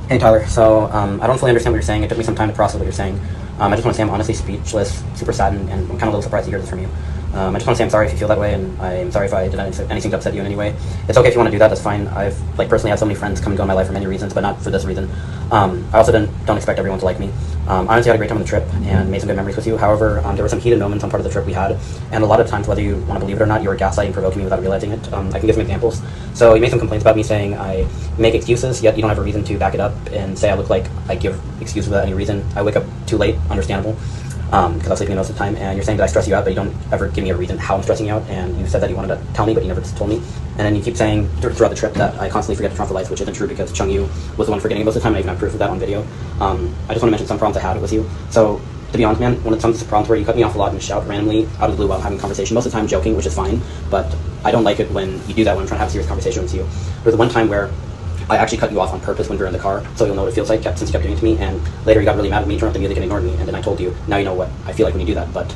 Hey Tyler, so I don't fully understand what you're saying. It took me some time to process what you're saying. I just want to say I'm honestly speechless, super saddened, and I'm kind of a little surprised to hear this from you. I just want to say I'm sorry if you feel that way, and I'm sorry if I did anything to upset you in any way. It's okay if you want to do that, that's fine. I've personally had so many friends come and go in my life for many reasons, but not for this reason. I also don't expect everyone to like me. I honestly had a great time on the trip and made some good memories with you. However, there were some heated moments on part of the trip we had, and a lot of times, whether you want to believe it or not, you were gaslighting, provoking me without realizing it. I can give some examples. So you made some complaints about me saying I make excuses, yet you don't have a reason to back it up, and say I look like I give excuses without any reason. I wake up too late, understandable, because I'm sleeping most of the time, and you're saying that I stress you out, but you don't ever give me a reason how I'm stressing you out, and you said that you wanted to tell me, but you never told me. And then you keep saying throughout the trip that I constantly forget to turn off the lights, which isn't true because Chung Yu was the one forgetting it most of the time, and I even have proof of that on video. I just want to mention some problems I had with you. So, to be honest, man, one of the problems where you cut me off a lot and shout randomly out of the blue while having a conversation, most of the time joking, which is fine, but I don't like it when you do that when I'm trying to have a serious conversation with you. There was one time where I actually cut you off on purpose when we were in the car, so you'll know what it feels like since you kept doing it to me, and later you got really mad at me, turned off the music and ignored me, and then I told you, now you know what I feel like when you do that, but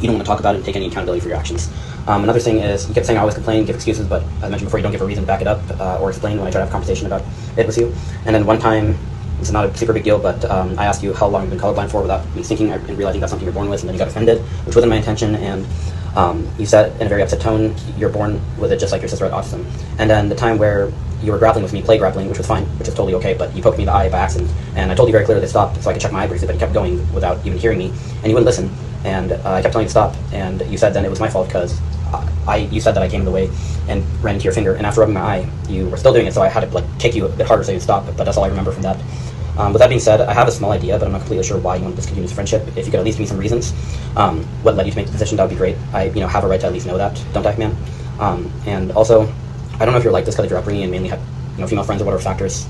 you don't want to talk about it and take any accountability for your actions. Another thing is, you kept saying I always complain, give excuses, but as I mentioned before, you don't give a reason to back it up or explain when I try to have a conversation about it with you. And then one time, it's not a super big deal, but I asked you how long you've been colorblind for without me thinking and realizing that's something you're born with, and then you got offended, which wasn't my intention, and you said in a very upset tone, you're born with it just like your sister had autism. And then the time where you were grappling with me, play grappling, which was fine, which is totally okay, but you poked me in the eye by accident, and I told you very clearly to stop so I could check my eye briefly, but you kept going without even hearing me, and you wouldn't listen, and I kept telling you to stop, and you said then it was my fault because you said that I came in the way and ran into your finger, and after rubbing my eye, you were still doing it, so I had to kick you a bit harder so you'd stop, but that's all I remember from that. With that being said, I have a small idea, but I'm not completely sure why you want to discontinue this friendship. If you could at least give me some reasons, what led you to make the decision, that would be great. I have a right to at least know that, don't I, man? And also, I don't know if you're like this because of your upbringing and mainly had female friends or whatever factors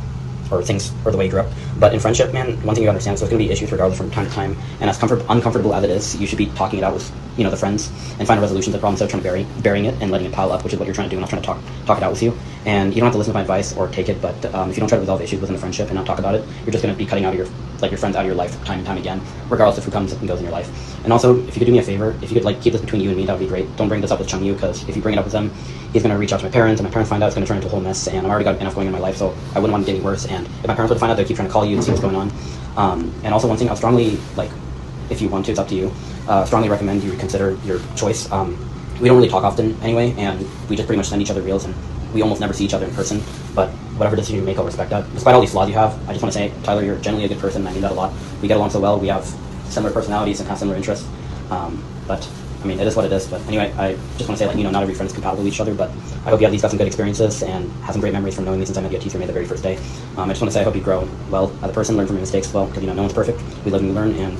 or things or the way you grew up. But in friendship, man, one thing you understand, so there's going to be issues regardless from time to time. And as uncomfortable as it is, you should be talking it out with the friends and find a resolution to the problem instead of trying to burying it and letting it pile up, which is what you're trying to do. And I'm trying to talk it out with you. And you don't have to listen to my advice or take it, but if you don't try to resolve issues within a friendship and not talk about it, you're just going to be cutting out your friends out of your life time and time again, regardless of who comes and goes in your life. And also, if you could do me a favor, if you could keep this between you and me, that would be great. Don't bring this up with Chung Yu, because if you bring it up with them, he's going to reach out to my parents, and my parents find out, it's going to turn into a whole mess, and I've already got enough going in my life, so I wouldn't want it to get any worse. And if my parents would find out, they'd keep trying to call you and see what's going on. And also, one thing I would strongly, if you want to, it's up to you, strongly recommend you reconsider your choice. We don't really talk often anyway, and we just pretty much send each other reels, and we almost never see each other in person, but whatever decision you make, I'll respect that. Despite all these flaws you have, I just want to say, Tyler, you're generally a good person, and I mean that a lot. We get along so well, we have similar personalities and have similar interests, but I mean, it is what it is. But anyway, I just want to say, not every friend is compatible with each other, but I hope you at least got some good experiences and have some great memories from knowing me since I met you at T3 the very first day. I just want to say I hope you grow well as a person, learn from your mistakes as well, because no one's perfect. We live and we learn, and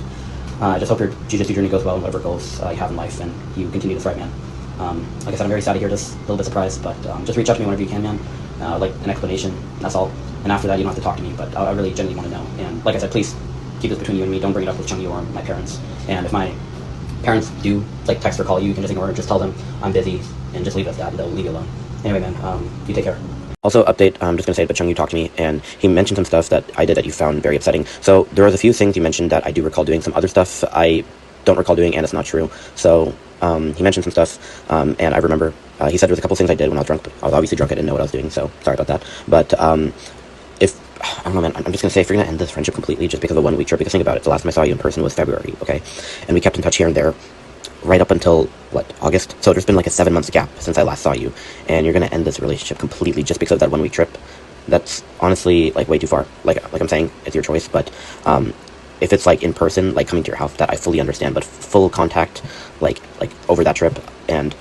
I just hope your jiu-jitsu journey goes well and whatever goals you have in life, and you continue to thrive, man. Like I said, I'm very sad to hear this, a little bit surprised, but just reach out to me whenever you can, man. Like an explanation, that's all. And after that, you don't have to talk to me, but I really genuinely want to know. And like I said, please keep this between you and me. Don't bring it up with Chung Yu or my parents. And if my parents do text or call you, you can just ignore it. Just tell them I'm busy and just leave it at that, and they'll leave you alone. Anyway, man, you take care. Also, update, I'm just going to say, but Chung Yu talked to me, and he mentioned some stuff that I did that you found very upsetting. So there was a few things you mentioned that I do recall doing. Some other stuff I don't recall doing, and it's not true. So he mentioned some stuff, and I remember he said there was a couple things I did when I was drunk, but I was obviously drunk. I didn't know what I was doing, so sorry about that. But if I don't know, man, I'm just going to say, if you're going to end this friendship completely just because of a 1 week trip, because think about it, the last time I saw you in person was February, okay? And we kept in touch here and there right up until, August? So there's been a 7 months gap since I last saw you, and you're going to end this relationship completely just because of that 1 week trip. That's honestly, way too far. Like I'm saying, it's your choice, but if it's in person, coming to your house, that I fully understand, but full contact, over that trip, and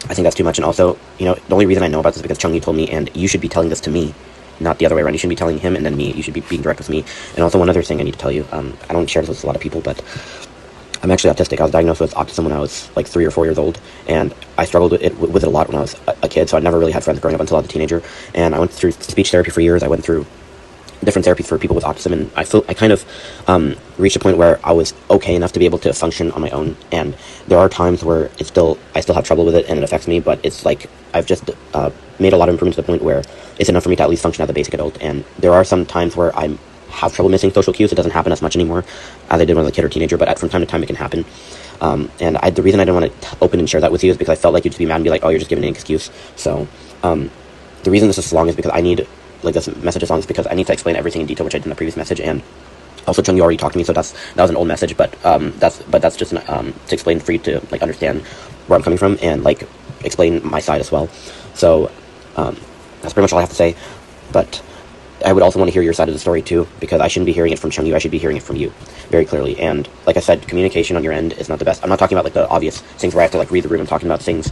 I think that's too much. And also, the only reason I know about this is because Chung Yu told me, and you should be telling this to me, not the other way around. You shouldn't be telling him and then me. You should be being direct with me. And also, one other thing I need to tell you, I don't share this with a lot of people, but I'm actually autistic. I was diagnosed with autism when I was 3 or 4 years old, and I struggled with it a lot when I was a kid, so I never really had friends growing up until I was a teenager. And I went through speech therapy for years. I went through different therapies for people with autism, and I kind of reached a point where I was okay enough to be able to function on my own. And there are times where I still have trouble with it, and it affects me, but it's I've just made a lot of improvements to the point where it's enough for me to at least function as a basic adult. And there are some times where I have trouble missing social cues. It doesn't happen as much anymore as I did when I was a kid or teenager, but from time to time it can happen. And the reason I didn't want to open and share that with you is because I felt like you'd just be mad and be like, oh, you're just giving an excuse. So the reason this is so long is because I need like this message is long is because I need to explain everything in detail, which I did in the previous message, and also Chung, you already talked to me, so that was an old message, but that's just to explain for you to like understand where I'm coming from and like explain my side as well. So that's pretty much all I have to say. But I would also want to hear your side of the story too, because I shouldn't be hearing it from Chung Yu, I should be hearing it from you very clearly. And like I said, communication on your end is not the best. I'm not talking about like the obvious things where I have to like read the room. I'm talking about things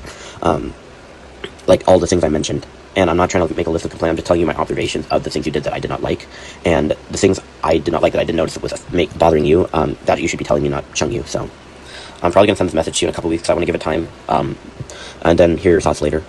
like all the things I mentioned. And I'm not trying to make a list of complaints. I'm just telling you my observations of the things you did that I did not like, and the things I did not like that I didn't notice was bothering you. That you should be telling me, not Chung Yu. So I'm probably gonna send this message to you in a couple weeks. I want to give it time, and then hear your thoughts later.